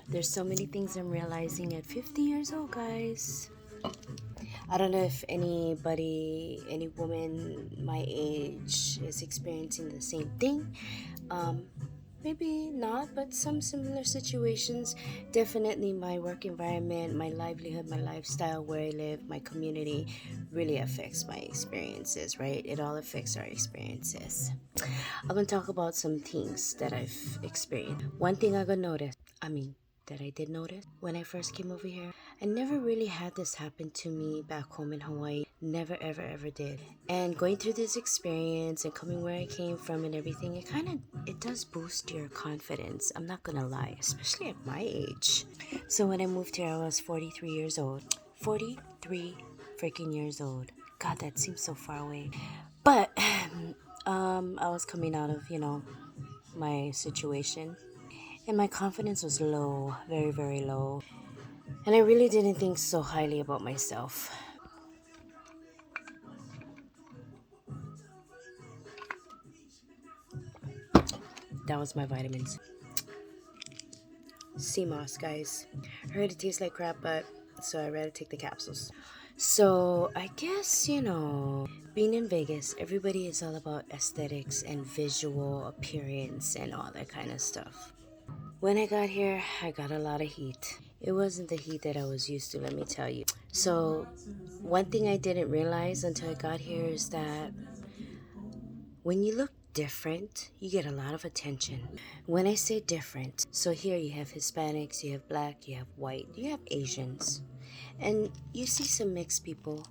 There's so many things I'm realizing at 50 years old, guys. I don't know if any woman my age is experiencing the same thing. Um, Maybe not, but some similar situations. Definitely my work environment, my livelihood, my lifestyle, where I live, my community really affects my experiences, right? It all affects our experiences. I'm gonna talk about some things that I've experienced. One thing I got noticed, that I did notice when I first came over here. I never really had this happen to me back home in Hawaii. Never, ever, ever did. And going through this experience and coming where I came from and everything, it does boost your confidence. I'm not gonna lie, especially at my age. So when I moved here, I was 43 years old. 43 freaking years old. God, that seems so far away. But I was coming out of, my situation, and my confidence was low, very, very low. And I really didn't think so highly about myself. That was my vitamins. Sea moss, guys. I heard it tastes like crap, but so I rather take the capsules. So I guess, being in Vegas, everybody is all about aesthetics and visual appearance and all that kind of stuff. When I got here, I got a lot of heat. It wasn't the heat that I was used to, let me tell you. So, one thing I didn't realize until I got here is that when you look different, you get a lot of attention. When I say different, so here you have Hispanics, you have black, you have white, you have Asians, and you see some mixed people,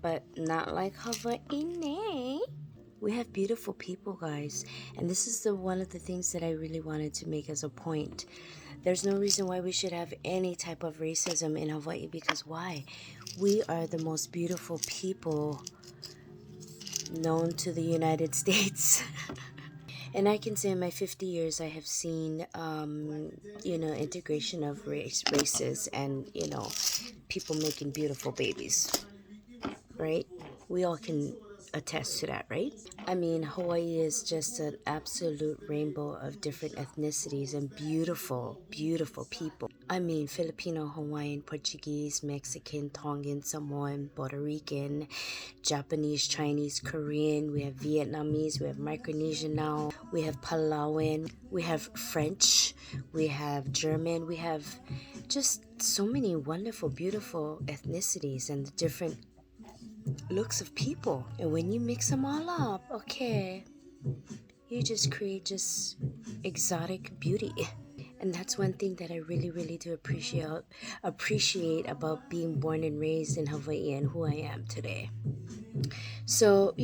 but not like Hawaii. We have beautiful people, guys, and this is the one of the things that I really wanted to make as a point. There's no reason why we should have any type of racism in Hawaii, because why? We are the most beautiful people known to the United States. And I can say in my 50 years, I have seen, integration of races and, people making beautiful babies, right? We all can attest to that, right? I mean, Hawaii is just an absolute rainbow of different ethnicities and beautiful, beautiful people. I mean, Filipino, Hawaiian, Portuguese, Mexican, Tongan, Samoan, Puerto Rican, Japanese, Chinese, Korean. We have Vietnamese, we have Micronesian now, we have Palawan, we have French, we have German, we have just so many wonderful, beautiful ethnicities and the different looks of people. And when you mix them all up, okay, you just create just exotic beauty. And that's one thing that I really, really do appreciate about being born and raised in Hawaii and who I am today. So,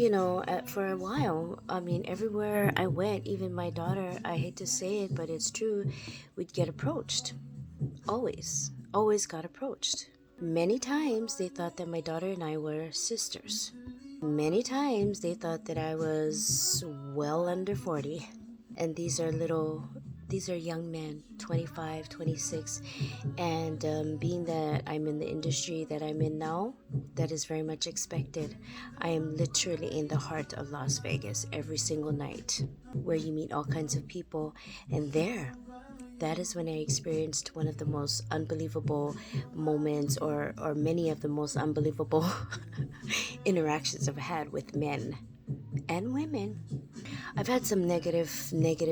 for a while, I mean, everywhere I went, even my daughter, I hate to say it, but it's true, we'd get approached. Always, always got approached. Many times they thought that my daughter and I were sisters. Many times they thought that I was well under 40. And these are young men, 25, 26. And being that I'm in the industry that I'm in now, that is very much expected. I am literally in the heart of Las Vegas every single night, where you meet all kinds of people. And that is when I experienced one of the most unbelievable moments, or many of the most unbelievable interactions I've had with men and women. I've had some negative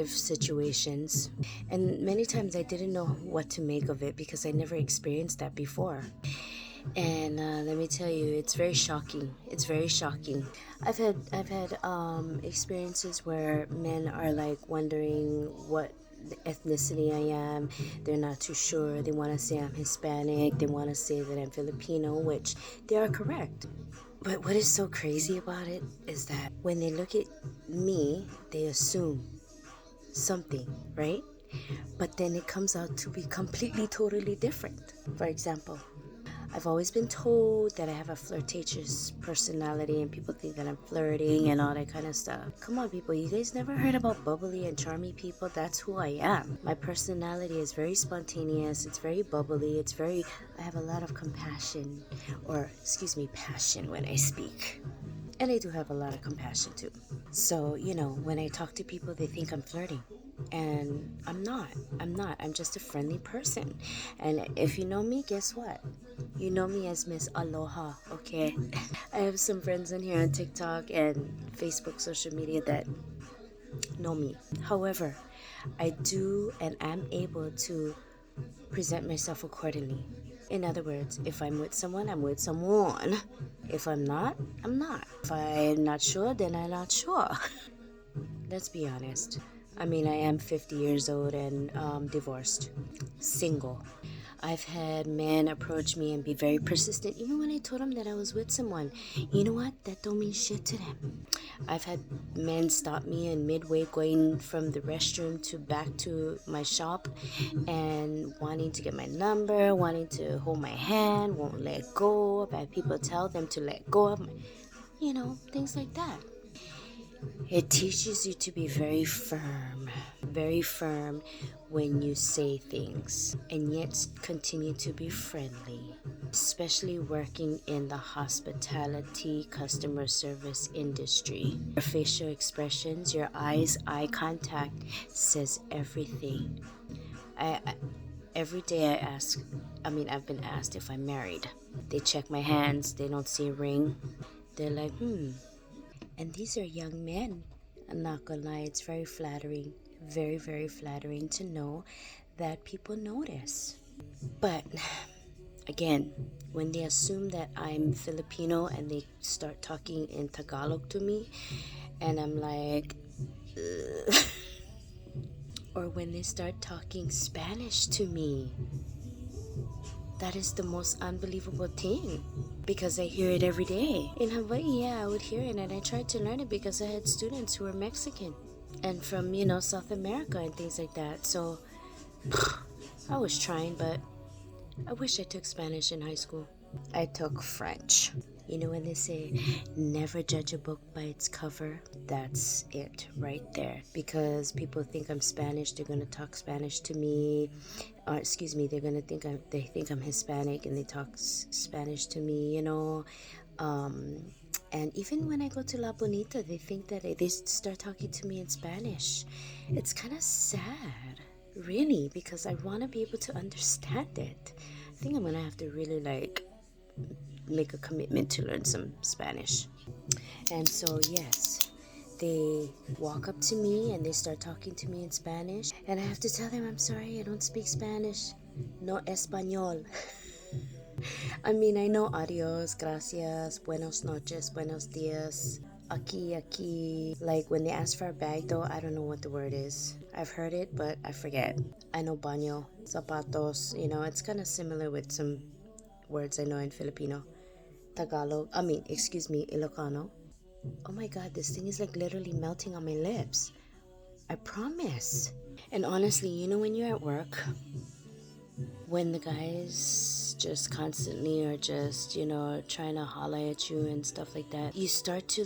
situations, and many times I didn't know what to make of it because I never experienced that before. And let me tell you, it's very shocking. It's very shocking. I've had experiences where men are like wondering what ethnicity I am. They're not too sure. They want to say I'm Hispanic. They want to say that I'm Filipino, which they are correct. But what is so crazy about it is that when they look at me, they assume something, right? But then it comes out to be completely, totally different. For example, I've always been told that I have a flirtatious personality and people think that I'm flirting and all that kind of stuff. Come on, people, you guys never heard about bubbly and charming people? That's who I am. My personality is very spontaneous, it's very bubbly, I have a lot of compassion, or excuse me, passion when I speak. And I do have a lot of compassion too. So, when I talk to people, they think I'm flirting. And I'm not. I'm just a friendly person. And if you know me, guess what? You know me as Miss Aloha, okay? I have some friends in here on TikTok and Facebook social media that know me. However, I do and am able to present myself accordingly. In other words, if I'm with someone, I'm with someone. If I'm not, I'm not. If I'm not sure, then I'm not sure. Let's be honest. I mean, I am 50 years old and divorced, single. I've had men approach me and be very persistent, even when I told them that I was with someone. You know what? That don't mean shit to them. I've had men stop me in midway going from the restroom to back to my shop and wanting to get my number, wanting to hold my hand, won't let go. I've had people tell them to let go of my, things like that. It teaches you to be very firm when you say things, and yet continue to be friendly, especially working in the hospitality customer service industry. Your facial expressions, your eyes, eye contact says everything. I every day I've been asked if I'm married. They check my hands, they don't see a ring. They're like, and these are young men. I'm not gonna lie, it's very flattering, very, very flattering to know that people notice. But again, when they assume that I'm Filipino and they start talking in Tagalog to me, and I'm like, ugh. Or when they start talking Spanish to me, that is the most unbelievable thing because I hear it every day. In Hawaii, yeah, I would hear it, and I tried to learn it because I had students who were Mexican and from, South America and things like that. So I was trying, but I wish I took Spanish in high school. I took French. You know when they say never judge a book by its cover? That's it right there. Because people think I'm Spanish, they're gonna talk Spanish to me. Or excuse me, they think I'm Hispanic and they talk Spanish to me. And even when I go to La Bonita, they think that they start talking to me in Spanish. It's kind of sad, really, because I want to be able to understand it. I think I'm gonna have to really make a commitment to learn some Spanish. And so, yes, they walk up to me and they start talking to me in Spanish. And I have to tell them, I'm sorry, I don't speak Spanish. No español. I mean, I know adios, gracias, buenos noches, buenos dias, aquí. Like when they ask for a bag, though, I don't know what the word is. I've heard it, but I forget. I know baño, zapatos, it's kind of similar with some words I know in Filipino. Ilocano. Oh my god, this thing is like literally melting on my lips. I promise. And honestly, when you're at work, when the guys just constantly are just, trying to holler at you and stuff like that, you start to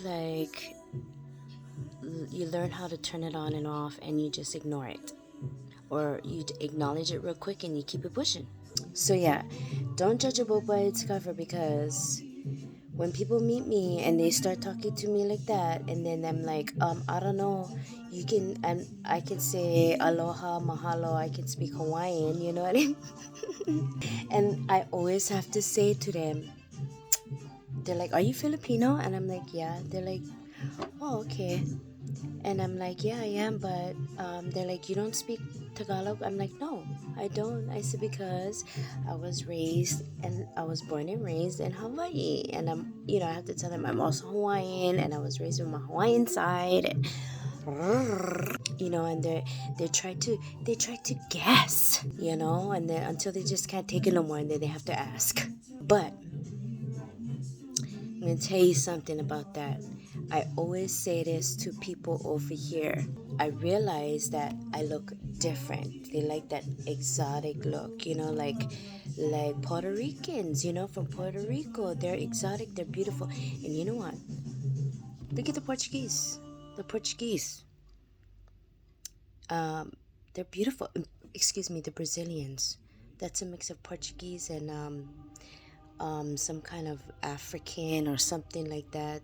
you learn how to turn it on and off and you just ignore it. Or you acknowledge it real quick and you keep it pushing. So yeah, don't judge a book by its cover because when people meet me and they start talking to me like that, and then I'm like, I don't know, and I can say aloha, mahalo, I can speak Hawaiian, you know what I mean? And I always have to say to them, they're like, are you Filipino? And I'm like, yeah. They're like, oh, okay. And I'm like, yeah, I am, but they're like, you don't speak Tagalog? I'm like, no, I don't. I said, because I was born and raised in Hawaii. And I have to tell them I'm also Hawaiian and I was raised with my Hawaiian side. And they try to guess, and then until they just can't take it no more and then they have to ask. But I'm going to tell you something about that. I always say this to people over here. I realize that I look different. They like that exotic look, like Puerto Ricans, from Puerto Rico. They're exotic, they're beautiful. And you know what? Look at the Portuguese. The Portuguese. They're beautiful. Excuse me, the Brazilians. That's a mix of Portuguese and some kind of African or something like that.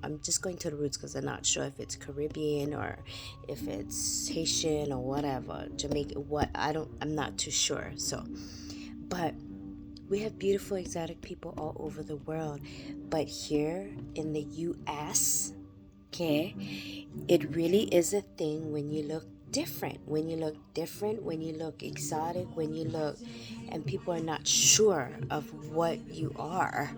I'm just going to the roots because I'm not sure if it's Caribbean or if it's Haitian or whatever, Jamaican, I'm not too sure. So, but we have beautiful exotic people all over the world. But here in the US, okay, it really is a thing when you look different, when you look exotic, when you look, and people are not sure of what you are.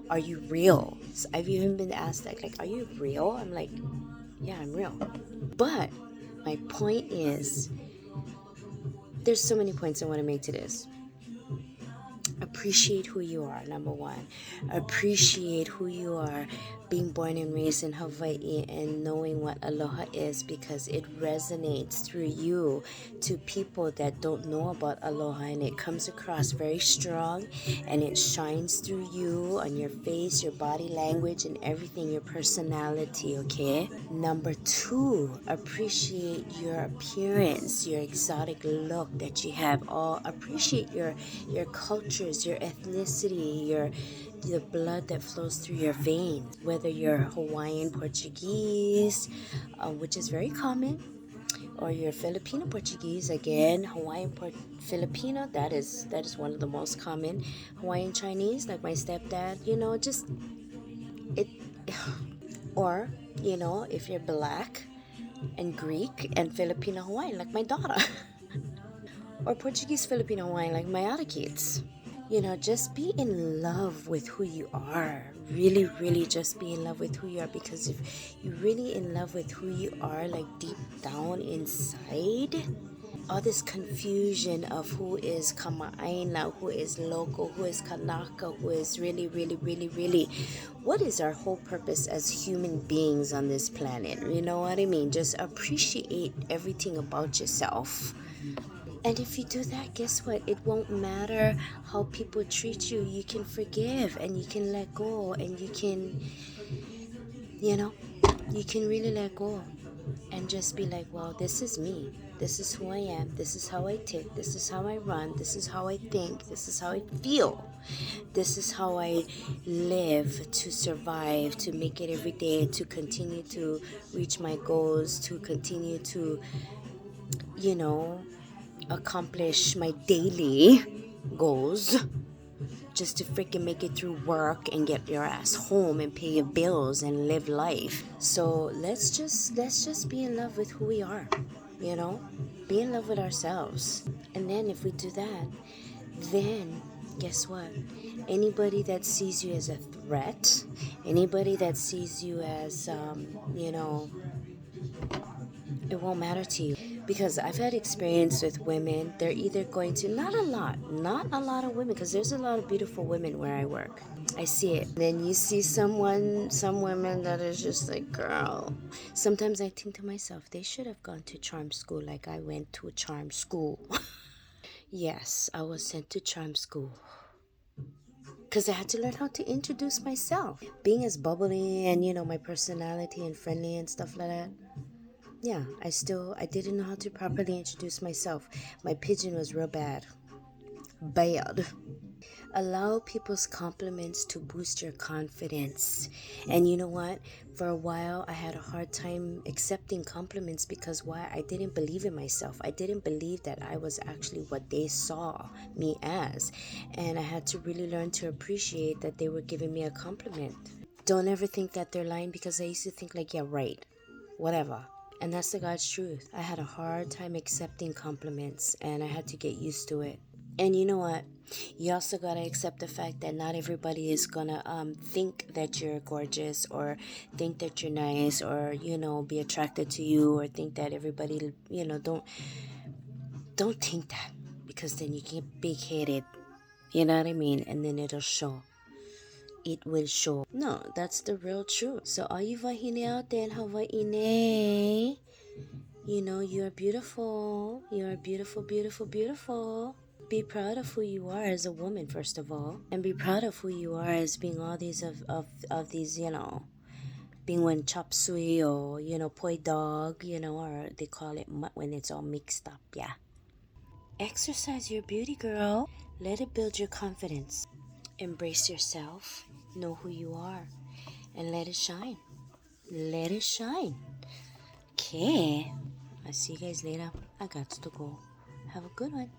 Are you real? So I've even been asked that, like, are you real? I'm like, yeah, I'm real. But my point is, there's so many points I want to make to this. Appreciate who you are, number one. Appreciate who you are, being born and raised in Hawaii and knowing what aloha is, because it resonates through you to people that don't know about aloha, and it comes across very strong, and it shines through you on your face, your body language, and everything, your personality. Okay, number two, appreciate your appearance, your exotic look that you have. All appreciate your cultures, your ethnicity, the blood that flows through your veins, whether you're Hawaiian Portuguese, which is very common, or you're Filipino Portuguese. Again, Filipino, that is one of the most common. Hawaiian Chinese, like my stepdad, just it. Or if you're Black and Greek and Filipino Hawaiian, like my daughter. Or Portuguese Filipino Hawaiian, like my other kids. Just be in love with who you are. Really, really just be in love with who you are, because if you're really in love with who you are, like deep down inside, all this confusion of who is Kama'aina, who is local, who is Kanaka, who is really, really, really, really, what is our whole purpose as human beings on this planet? You know what I mean? Just appreciate everything about yourself. And if you do that, guess what? It won't matter how people treat you. You can forgive and you can let go, and you can really let go and just be like, well, this is me. This is who I am. This is how I tick. This is how I run. This is how I think. This is how I feel. This is how I live to survive, to make it every day, to continue to reach my goals, to continue to, accomplish my daily goals, just to freaking make it through work and get your ass home and pay your bills and live life. So let's just be in love with who we are, be in love with ourselves. And then if we do that, then guess what? Anybody that sees you as a threat, anybody that sees you as it won't matter to you. Because I've had experience with women, they're either going to, not a lot of women, because there's a lot of beautiful women where I work. I see it. Then you see some women that is just like, girl. Sometimes I think to myself, they should have gone to charm school like I went to charm school. Yes, I was sent to charm school. Because I had to learn how to introduce myself. Being as bubbly and, my personality and friendly and stuff like that. Yeah, I didn't know how to properly introduce myself. My pigeon was real bad. Bad. Allow people's compliments to boost your confidence. And you know what? For a while, I had a hard time accepting compliments because why? I didn't believe in myself. I didn't believe that I was actually what they saw me as. And I had to really learn to appreciate that they were giving me a compliment. Don't ever think that they're lying, because I used to think like, yeah, right, whatever. And that's the God's truth. I had a hard time accepting compliments, and I had to get used to it. And you know what? You also got to accept the fact that not everybody is going to think that you're gorgeous, or think that you're nice, or, be attracted to you, or think that everybody, don't think that, because then you get big-headed, you know what I mean? And then it'll show. It will show. No, that's the real truth. So all you wahine out there in Hawaii, you are beautiful. You are beautiful, beautiful, beautiful. Be proud of who you are as a woman, first of all. And be proud of who you are as being all these of these, being one chop suey, or, poi dog, or they call it mutt when it's all mixed up, yeah. Exercise your beauty, girl. Let it build your confidence. Embrace yourself, know who you are, and let it shine. Let it shine. Okay. I'll see you guys later. I got to go. Have a good one.